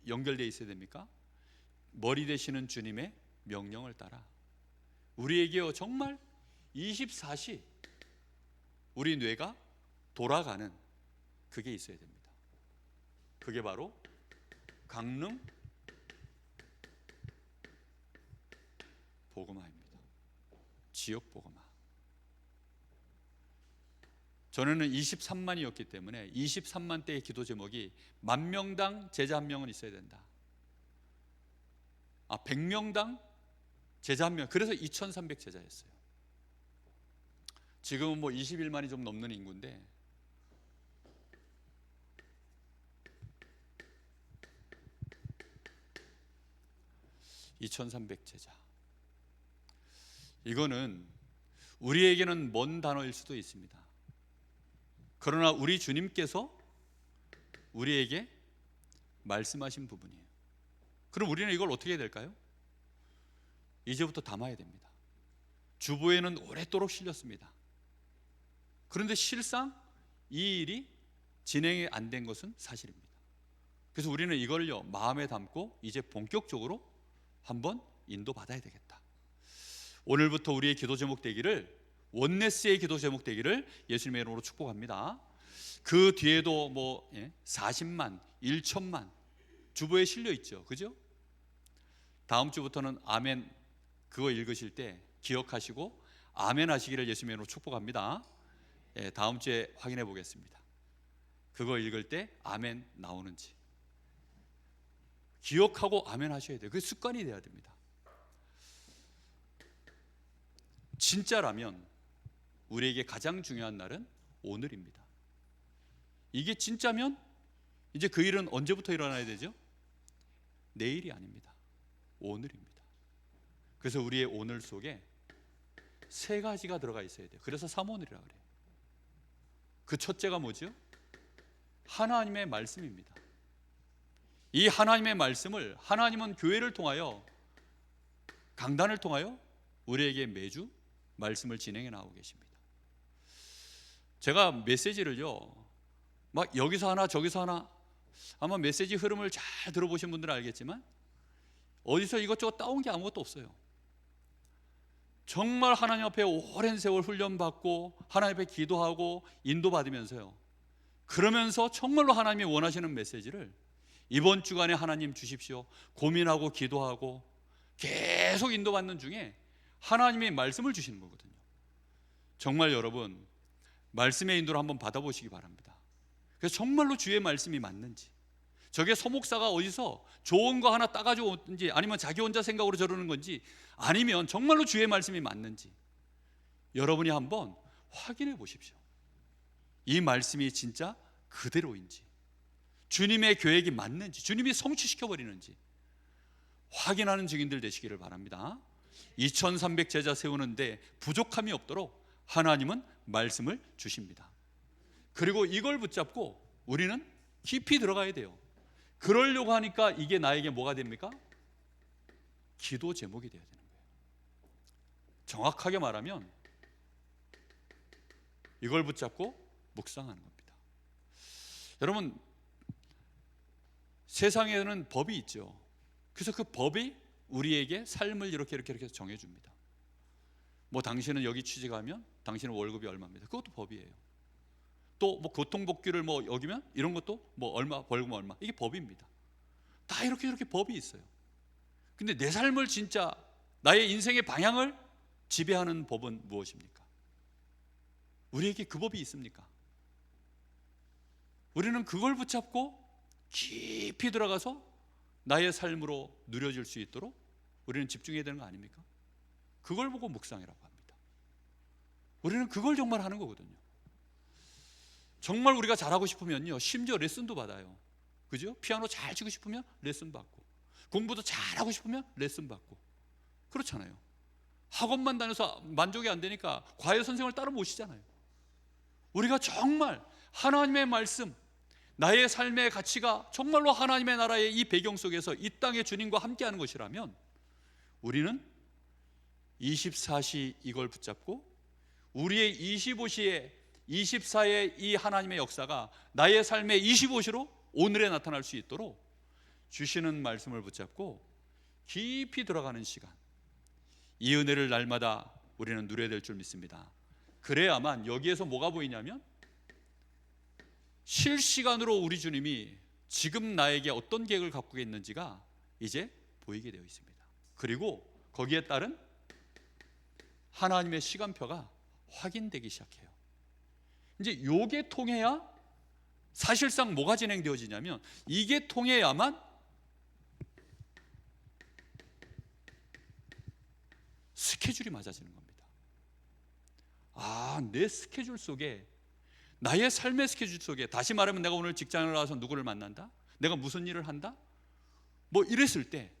연결되어 있어야 됩니까? 머리 되시는 주님의 명령을 따라 우리에게요 정말 24시 우리 뇌가 돌아가는 그게 있어야 됩니다. 그게 바로 강릉 복음화입니다. 지역 복음화. 전에는 23만이었기 때문에 23만 대의 기도 제목이 10,000명당 제자 1명은 있어야 된다. 100명당 제자 1명. 그래서 2,300 제자였어요. 지금은 21만이 좀 넘는 인구인데 2,300 제자. 이거는 우리에게는 먼 단어일 수도 있습니다. 그러나 우리 주님께서 우리에게 말씀하신 부분이에요. 그럼 우리는 이걸 어떻게 해야 될까요? 이제부터 담아야 됩니다. 주보에는 오랫도록 실렸습니다. 그런데 실상 이 일이 진행이 안 된 것은 사실입니다. 그래서 우리는 이걸요 마음에 담고 이제 본격적으로 한번 인도받아야 되겠다. 오늘부터 우리의 기도 제목 되기를, 원네스의 기도 제목 되기를 예수님의 이름으로 축복합니다. 그 뒤에도 40만, 1천만 주보에 실려 있죠. 그죠? 다음 주부터는 아멘 그거 읽으실 때 기억하시고 아멘 하시기를 예수님의 이름으로 축복합니다. 다음 주에 확인해 보겠습니다. 그거 읽을 때 아멘 나오는지 기억하고 아멘 하셔야 돼요. 그게 습관이 돼야 됩니다. 진짜라면 우리에게 가장 중요한 날은 오늘입니다. 이게 진짜면 이제 그 일은 언제부터 일어나야 되죠? 내일이 아닙니다. 오늘입니다. 그래서 우리의 오늘 속에 세 가지가 들어가 있어야 돼요. 그래서 삼오늘이라고 그래요. 그 첫째가 뭐죠? 하나님의 말씀입니다. 이 하나님의 말씀을 하나님은 교회를 통하여, 강단을 통하여 우리에게 매주 말씀을 진행해 나오고 계십니다. 제가 메시지를요, 막 여기서 하나 저기서 하나, 아마 메시지 흐름을 잘 들어보신 분들은 알겠지만 어디서 이것저것 따온 게 아무것도 없어요. 정말 하나님 앞에 오랜 세월 훈련받고 하나님 앞에 기도하고 인도받으면서요, 그러면서 정말로 하나님이 원하시는 메시지를 이번 주간에 하나님 주십시오 고민하고 기도하고 계속 인도받는 중에 하나님의 말씀을 주시는 거거든요. 정말 여러분, 말씀의 인도를 한번 받아보시기 바랍니다. 그래서 정말로 주의 말씀이 맞는지, 저게 서목사가 어디서 좋은 거 하나 따가지고 오든지, 아니면 자기 혼자 생각으로 저러는 건지, 아니면 정말로 주의 말씀이 맞는지 여러분이 한번 확인해 보십시오. 이 말씀이 진짜 그대로인지, 주님의 계획이 맞는지, 주님이 성취시켜버리는지 확인하는 증인들 되시기를 바랍니다. 2300 제자 세우는데 부족함이 없도록 하나님은 말씀을 주십니다. 그리고 이걸 붙잡고 우리는 깊이 들어가야 돼요. 그러려고 하니까 이게 나에게 뭐가 됩니까? 기도 제목이 되어야 되는 거예요. 정확하게 말하면 이걸 붙잡고 묵상하는 겁니다. 여러분, 세상에는 법이 있죠. 그래서 그 법이 우리에게 삶을 이렇게 정해줍니다. 뭐 당신은 여기 취직하면 당신은 월급이 얼마입니다. 그것도 법이에요. 또 뭐 교통복귀를 뭐 여기면 이런 것도 뭐 얼마, 벌금 얼마, 이게 법입니다. 다 이렇게 법이 있어요. 근데 내 삶을 진짜, 나의 인생의 방향을 지배하는 법은 무엇입니까? 우리에게 그 법이 있습니까? 우리는 그걸 붙잡고 깊이 들어가서 나의 삶으로 누려질 수 있도록 우리는 집중해야 되는 거 아닙니까? 그걸 보고 묵상이라고 합니다. 우리는 그걸 정말 하는 거거든요. 정말 우리가 잘하고 싶으면요, 심지어 레슨도 받아요. 그죠? 피아노 잘 치고 싶으면 레슨 받고, 공부도 잘하고 싶으면 레슨 받고, 그렇잖아요. 학원만 다녀서 만족이 안 되니까 과외 선생을 따로 모시잖아요. 우리가 정말 하나님의 말씀, 나의 삶의 가치가 정말로 하나님의 나라의 이 배경 속에서 이 땅의 주님과 함께하는 것이라면 우리는 24시 이걸 붙잡고 우리의 25시에 24의 이 하나님의 역사가 나의 삶의 25시로 오늘에 나타날 수 있도록 주시는 말씀을 붙잡고 깊이 들어가는 시간, 이 은혜를 날마다 우리는 누려야 될 줄 믿습니다. 그래야만 여기에서 뭐가 보이냐면 실시간으로 우리 주님이 지금 나에게 어떤 계획을 갖고 있는지가 이제 보이게 되어 있습니다. 그리고 거기에 따른 하나님의 시간표가 확인되기 시작해요. 이제 요게 통해야 사실상 뭐가 진행되어지냐면, 이게 통해야만 스케줄이 맞아지는 겁니다. 아, 내 스케줄 속에, 나의 삶의 스케줄 속에, 다시 말하면 내가 오늘 직장을 나와서 누구를 만난다, 내가 무슨 일을 한다, 뭐 이랬을 때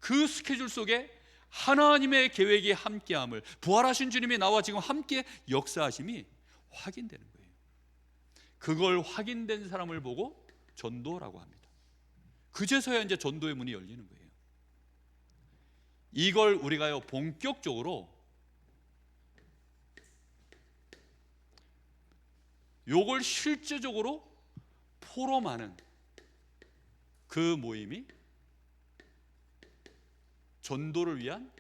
그 스케줄 속에 하나님의 계획이 함께함을, 부활하신 주님이 나와 지금 함께 역사하심이 확인되는 거예요. 그걸 확인된 사람을 보고 전도라고 합니다. 그제서야 이제 전도의 문이 열리는 거예요. 이걸 우리가요 본격적으로, 요걸 실제적으로 포럼하는 그 모임이 전도를 위한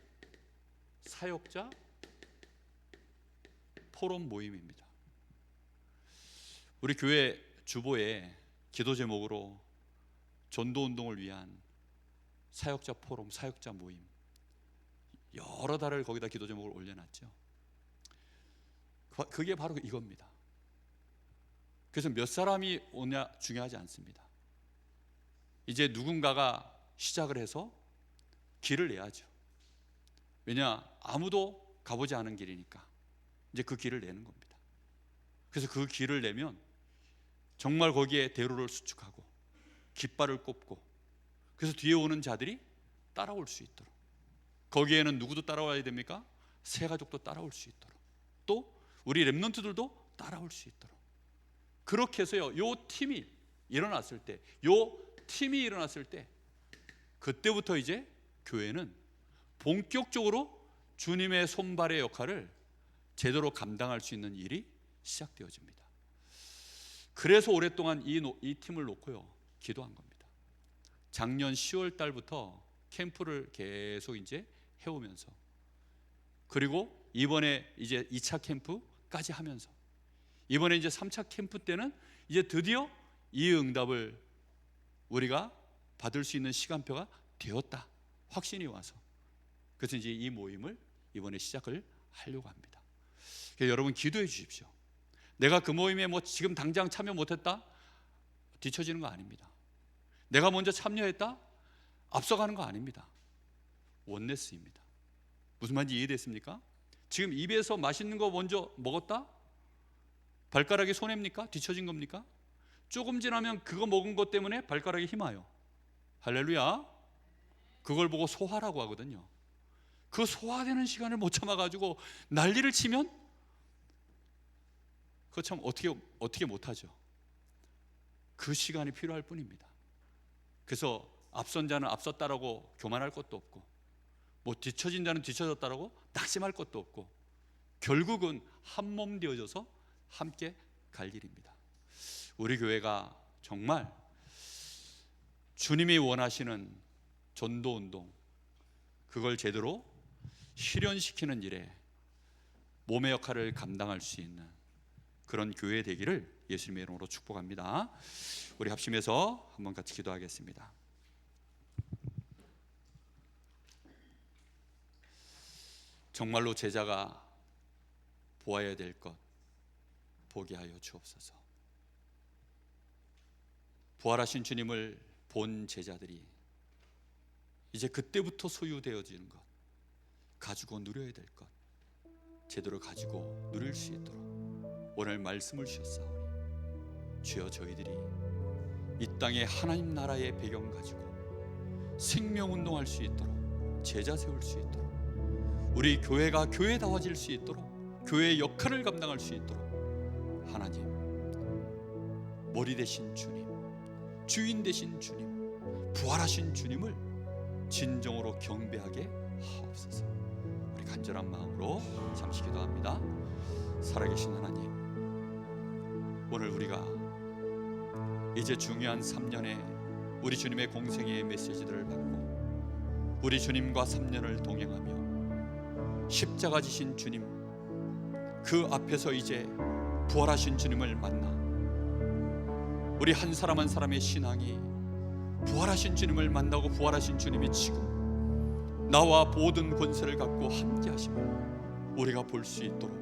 사역자 포럼 모임입니다. 우리 교회 주보에 기도 제목으로 전도 운동을 위한 사역자 포럼, 사역자 모임, 여러 달을 거기다 기도 제목을 올려놨죠. 그게 바로 이겁니다. 그래서 몇 사람이 오냐 중요하지 않습니다. 이제 누군가가 시작을 해서 길을 내야죠. 왜냐, 아무도 가보지 않은 길이니까 이제 그 길을 내는 겁니다. 그래서 그 길을 내면 정말 거기에 대로를 수축하고 깃발을 꼽고, 그래서 뒤에 오는 자들이 따라올 수 있도록, 거기에는 누구도 따라와야 됩니까? 새 가족도 따라올 수 있도록, 또 우리 렘넌트들도 따라올 수 있도록, 그렇게 해서요, 요 팀이 일어났을 때, 요 팀이 일어났을 때, 그때부터 이제 교회는 본격적으로 주님의 손발의 역할을 제대로 감당할 수 있는 일이 시작되어집니다. 그래서 오랫동안 이 팀을 놓고요 기도한 겁니다. 작년 10월 달부터 캠프를 계속 이제 해오면서, 그리고 이번에 이제 2차 캠프까지 하면서, 이번에 이제 3차 캠프 때는 이제 드디어 이 응답을 우리가 받을 수 있는 시간표가 되었다, 확신이 와서, 그래서 이제 이 모임을 이번에 시작을 하려고 합니다. 그래서 여러분 기도해 주십시오. 내가 그 모임에 뭐 지금 당장 참여 못했다, 뒤처지는 거 아닙니다. 내가 먼저 참여했다, 앞서가는 거 아닙니다. 원네스입니다. 무슨 말인지 이해됐습니까? 지금 입에서 맛있는 거 먼저 먹었다, 발가락이 손해입니까? 뒤처진 겁니까? 조금 지나면 그거 먹은 것 때문에 발가락이 힘와요. 할렐루야. 그걸 보고 소화라고 하거든요. 그 소화되는 시간을 못 참아가지고 난리를 치면 그거 참 어떻게 못하죠. 그 시간이 필요할 뿐입니다. 그래서 앞선 자는 앞섰다라고 교만할 것도 없고, 뭐 뒤처진 자는 뒤처졌다라고 낙심할 것도 없고, 결국은 한 몸 되어져서 함께 갈 일입니다. 우리 교회가 정말 주님이 원하시는 전도운동, 그걸 제대로 실현시키는 일에 몸의 역할을 감당할 수 있는 그런 교회 되기를 예수님의 이름으로 축복합니다. 우리 합심해서 한번 같이 기도하겠습니다. 정말로 제자가 보아야 될 것 보게 하여 주옵소서. 부활하신 주님을 본 제자들이 이제 그때부터 소유되어지는 것, 가지고 누려야 될 것, 제대로 가지고 누릴 수 있도록 오늘 말씀을 주셨사오니, 주여 저희들이 이 땅에 하나님 나라의 배경 가지고 생명운동할 수 있도록, 제자 세울 수 있도록, 우리 교회가 교회다워질 수 있도록, 교회의 역할을 감당할 수 있도록 하나님, 머리 되신 주님, 주인 되신 주님, 부활하신 주님을 진정으로 경배하게 하옵소서. 우리 간절한 마음으로 잠시 기도합니다. 살아계신 하나님, 오늘 우리가 이제 중요한 3년의 우리 주님의 공생애의 메시지들을 받고 우리 주님과 3년을 동행하며 십자가 지신 주님, 그 앞에서 이제 부활하신 주님을 만나 우리 한 사람 한 사람의 신앙이 부활하신 주님을 만나고 부활하신 주님이 지금 나와 모든 권세를 갖고 함께 하시며 우리가 볼 수 있도록